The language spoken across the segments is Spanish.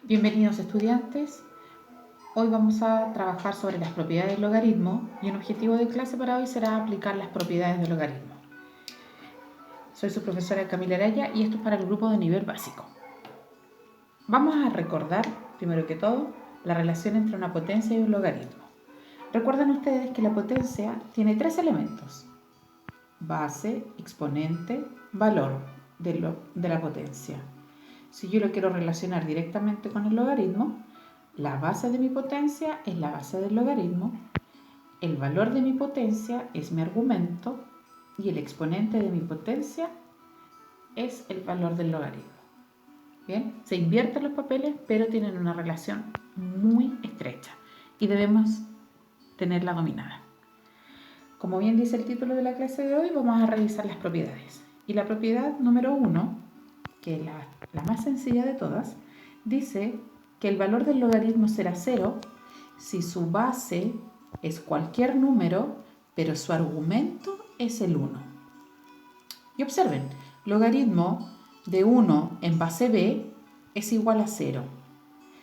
Bienvenidos estudiantes. Hoy vamos a trabajar sobre las propiedades del logaritmo y un objetivo de clase para hoy será aplicar las propiedades del logaritmo. Soy su profesora Camila Araya y esto es para el grupo de nivel básico. Vamos a recordar, primero que todo, la relación entre una potencia y un logaritmo. Recuerden ustedes que la potencia tiene tres elementos: base, exponente, valor de la potencia. Si yo lo quiero relacionar directamente con el logaritmo, la base de mi potencia es la base del logaritmo, el valor de mi potencia es mi argumento y el exponente de mi potencia es el valor del logaritmo. Bien, se invierten los papeles, pero tienen una relación muy estrecha y debemos tenerla dominada. Como bien dice el título de la clase de hoy, vamos a revisar las propiedades. Y la propiedad número 1, que es la más sencilla de todas, dice que el valor del logaritmo será 0 si su base es cualquier número, pero su argumento es el 1. Y observen, logaritmo de 1 en base b es igual a 0.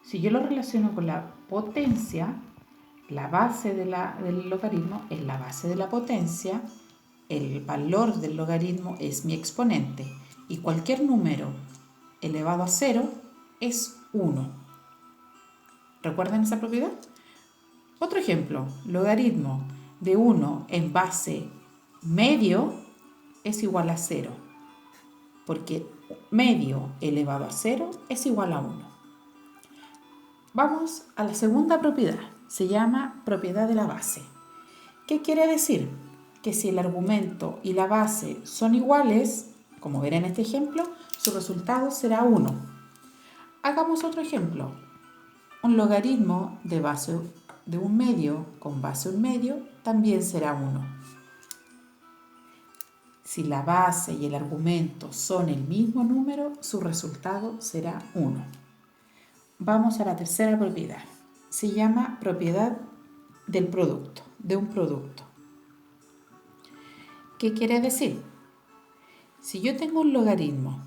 Si yo lo relaciono con la potencia, la base del logaritmo es la base de la potencia, el valor del logaritmo es mi exponente y cualquier número elevado a 0 es 1. ¿Recuerdan esa propiedad? Otro ejemplo, logaritmo de 1 en base medio es igual a 0, porque medio elevado a 0 es igual a 1. Vamos a la segunda propiedad, se llama propiedad de la base. ¿Qué quiere decir? Que si el argumento y la base son iguales, como verán en este ejemplo, su resultado será 1. Hagamos otro ejemplo. Un logaritmo de base de un medio con base un medio también será 1. Si la base y el argumento son el mismo número, su resultado será 1. Vamos a la tercera propiedad. Se llama propiedad del producto, de un producto. ¿Qué quiere decir? Si yo tengo un logaritmo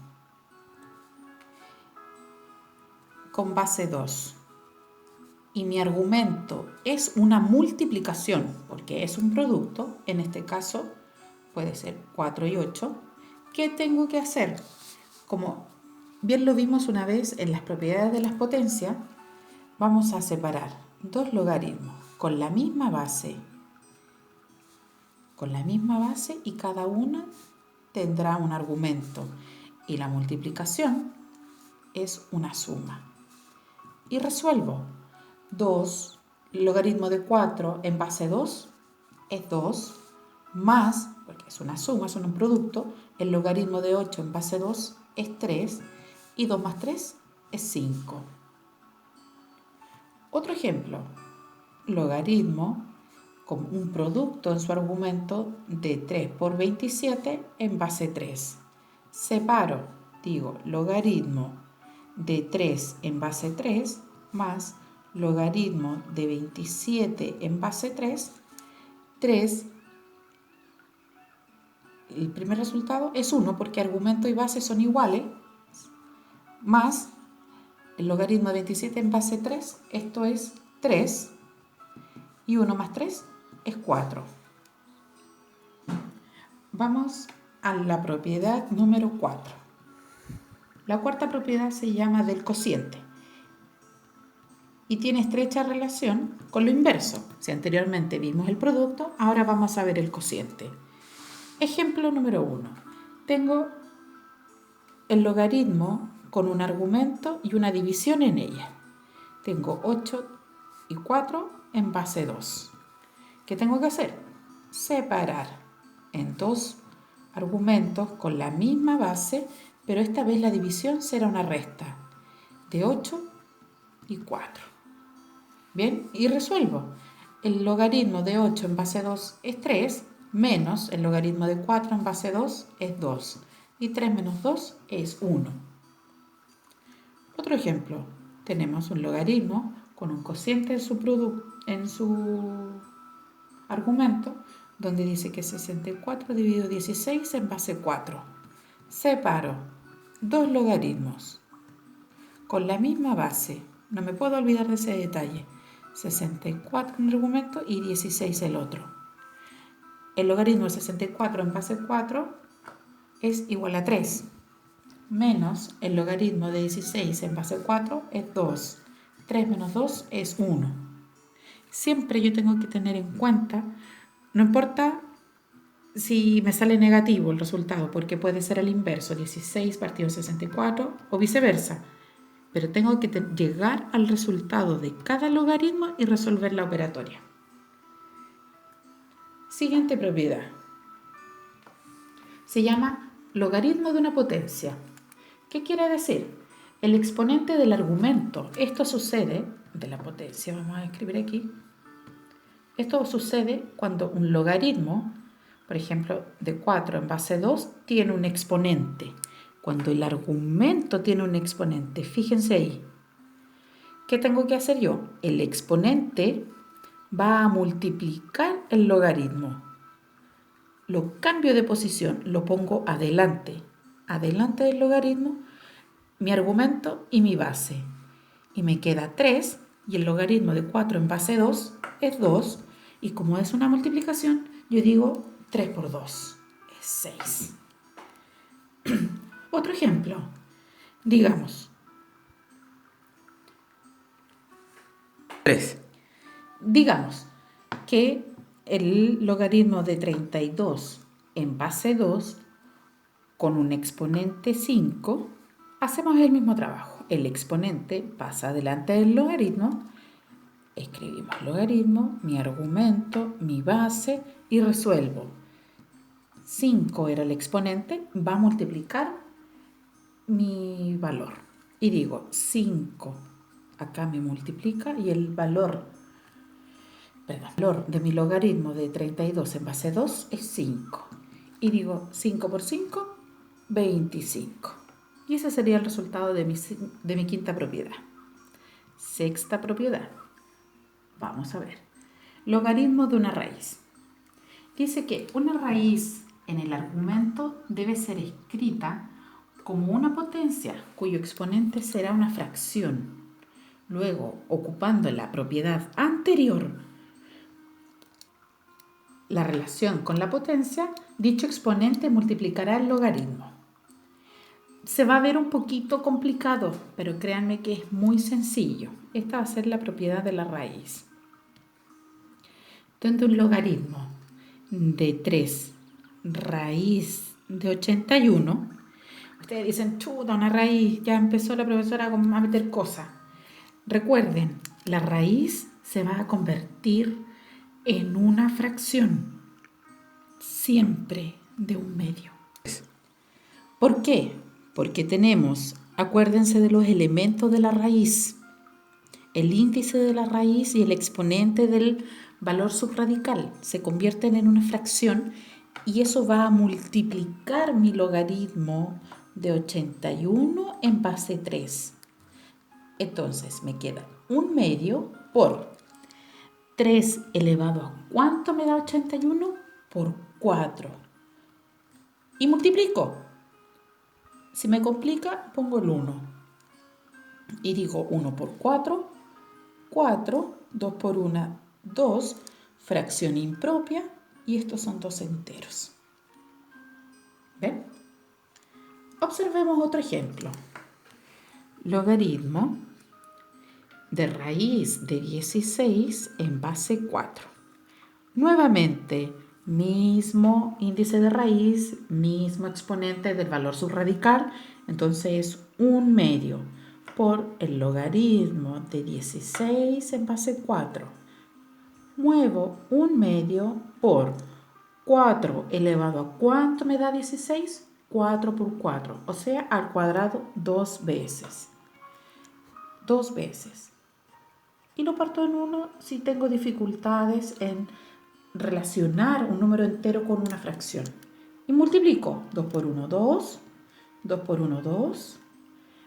con base 2 y mi argumento es una multiplicación, porque es un producto, en este caso puede ser 4 y 8, ¿qué tengo que hacer? Como bien lo vimos una vez en las propiedades de las potencias, vamos a separar dos logaritmos con la misma base y cada una tendrá un argumento y la multiplicación es una suma. Y resuelvo. 2, logaritmo de 4 en base 2 es 2, más, porque es una suma, es un producto, el logaritmo de 8 en base 2 es 3 y 2 más 3 es 5. Otro ejemplo, logaritmo con un producto en su argumento de 3 por 27 en base 3. Separo, digo, logaritmo de 3 en base 3 más logaritmo de 27 en base 3. 3, el primer resultado es 1 porque argumento y base son iguales, más el logaritmo de 27 en base 3, esto es 3, y 1 más 3 es 4. Vamos a la propiedad número 4. La cuarta propiedad se llama del cociente y tiene estrecha relación con lo inverso. Si anteriormente vimos el producto, ahora vamos a ver el cociente. Ejemplo número 1. Tengo el logaritmo con un argumento y una división en ella. Tengo 8 y 4 en base 2. ¿Qué tengo que hacer? Separar en dos argumentos con la misma base, pero esta vez la división será una resta de 8 y 4. Bien, y resuelvo. El logaritmo de 8 en base 2 es 3, menos el logaritmo de 4 en base 2 es 2. Y 3 menos 2 es 1. Otro ejemplo. Tenemos un logaritmo con un cociente en su argumento, donde dice que 64 dividido 16 en base 4. Separo dos logaritmos con la misma base. No me puedo olvidar de ese detalle. 64 en el argumento y 16 el otro. El logaritmo de 64 en base 4 es igual a 3. Menos el logaritmo de 16 en base 4 es 2. 3 menos 2 es 1. Siempre yo tengo que tener en cuenta, no importa si me sale negativo el resultado, porque puede ser el inverso, 16 partido 64 o viceversa. Pero tengo que llegar al resultado de cada logaritmo y resolver la operatoria. Siguiente propiedad. Se llama logaritmo de una potencia. ¿Qué quiere decir? El exponente del argumento. Esto sucede, de la potencia, vamos a escribir aquí. Esto sucede cuando un logaritmo, por ejemplo, de 4 en base 2, tiene un exponente. Cuando el argumento tiene un exponente, fíjense ahí. ¿Qué tengo que hacer yo? El exponente va a multiplicar el logaritmo. Lo cambio de posición, lo pongo adelante. Adelante del logaritmo, mi argumento y mi base. Y me queda 3 y el logaritmo de 4 en base 2 es 2. Y como es una multiplicación, yo digo 3 por 2 es 6. Otro ejemplo. Digamos 3. Digamos que el logaritmo de 32 en base 2 con un exponente 5, hacemos el mismo trabajo. El exponente pasa delante del logaritmo, escribimos logaritmo, mi argumento, mi base y resuelvo. 5 era el exponente, va a multiplicar mi valor. Y digo 5, acá me multiplica y el valor de mi logaritmo de 32 en base 2 es 5. Y digo 5 por 5, 25. Y ese sería el resultado de mi quinta propiedad. Sexta propiedad. Vamos a ver. Logaritmo de una raíz. Dice que una raíz en el argumento debe ser escrita como una potencia cuyo exponente será una fracción. Luego, ocupando la propiedad anterior, la relación con la potencia, dicho exponente multiplicará el logaritmo. Se va a ver un poquito complicado, pero créanme que es muy sencillo. Esta va a ser la propiedad de la raíz. Donde un logaritmo de 3 raíz de 81, ustedes dicen, chuta, una raíz, ya empezó la profesora a meter cosas. Recuerden, la raíz se va a convertir en una fracción, siempre de un medio. ¿Por qué? Porque tenemos, acuérdense de los elementos de la raíz, el índice de la raíz y el exponente del valor subradical se convierten en una fracción y eso va a multiplicar mi logaritmo de 81 en base 3. Entonces me queda un medio por 3 elevado a ¿cuánto me da 81? Por 4. Y multiplico. Si me complica, pongo el 1. Y digo 1 por 4, 4, 2 por 1, 2, fracción impropia, y estos son dos enteros. ¿Ven? Observemos otro ejemplo. Logaritmo de raíz de 16 en base 4. Nuevamente, mismo índice de raíz, mismo exponente del valor subradical, entonces un medio por el logaritmo de 16 en base 4. Muevo un medio por 4 elevado a ¿cuánto me da 16? 4 por 4, o sea, al cuadrado 2 veces. 2 veces. Y lo parto en 1 si tengo dificultades en relacionar un número entero con una fracción. Y multiplico. 2 por 1, 2. 2 por 1, 2.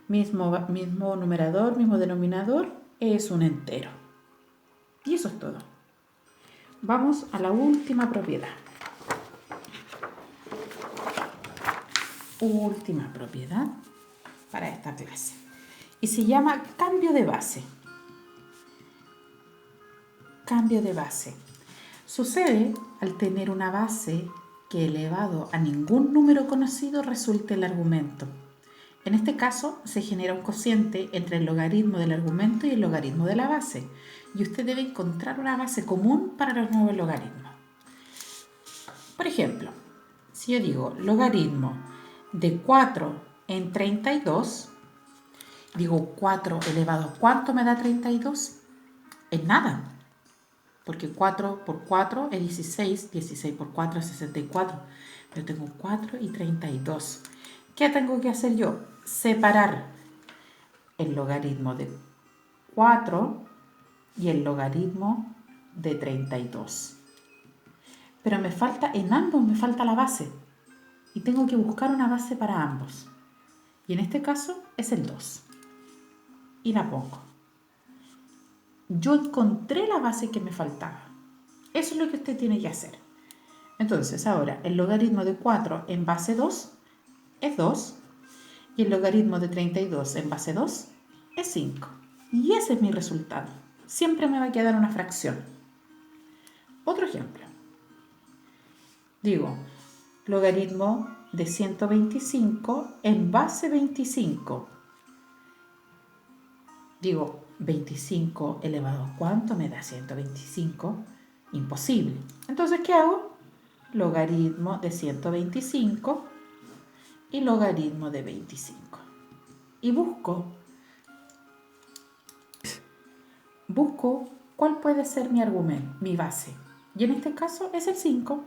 Mismo numerador, mismo denominador, es un entero. Y eso es todo. Vamos a la última propiedad. Última propiedad para esta clase. y se llama cambio de base. Cambio de base. Sucede al tener una base que elevado a ningún número conocido resulte el argumento. En este caso se genera un cociente entre el logaritmo del argumento y el logaritmo de la base, y usted debe encontrar una base común para los nuevos logaritmos. Por ejemplo, si yo digo logaritmo de 4 en 32, digo 4 elevado a ¿cuánto me da 32? Es nada, porque 4 por 4 es 16, 16 por 4 es 64, pero tengo 4 y 32. ¿Qué tengo que hacer yo? Separar el logaritmo de 4 y el logaritmo de 32. Pero me falta, en ambos me falta la base, y tengo que buscar una base para ambos. Y en este caso es el 2. Y la pongo. Yo encontré la base que me faltaba. Eso es lo que usted tiene que hacer. Entonces, ahora, el logaritmo de 4 en base 2 es 2. Y el logaritmo de 32 en base 2 es 5. Y ese es mi resultado. Siempre me va a quedar una fracción. Otro ejemplo. Digo, logaritmo de 125 en base 25. Digo, 25 elevado a ¿cuánto me da 125? Imposible. Entonces, ¿qué hago? Logaritmo de 125 y logaritmo de 25. Y busco cuál puede ser mi argumento, mi base. Y en este caso es el 5.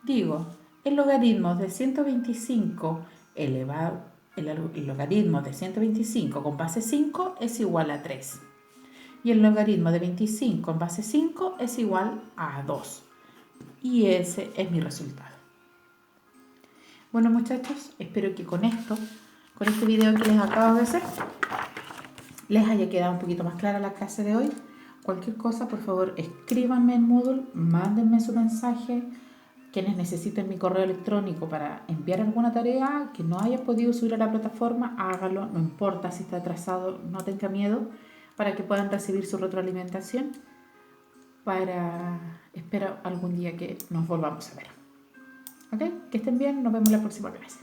Digo, el logaritmo de 125 elevado, el logaritmo de 125 con base 5 es igual a 3. Y el logaritmo de 25 en base 5 es igual a 2. Y ese es mi resultado. Bueno, muchachos, espero que con este video que les acabo de hacer, les haya quedado un poquito más clara la clase de hoy. Cualquier cosa, por favor, escríbanme en Moodle, mándenme su mensaje. Quienes necesiten mi correo electrónico para enviar alguna tarea que no haya podido subir a la plataforma, hágalo, no importa si está atrasado, no tenga miedo, para que puedan recibir su retroalimentación. Espero algún día que nos volvamos a ver. ¿Ok? Que estén bien, nos vemos en la próxima clase.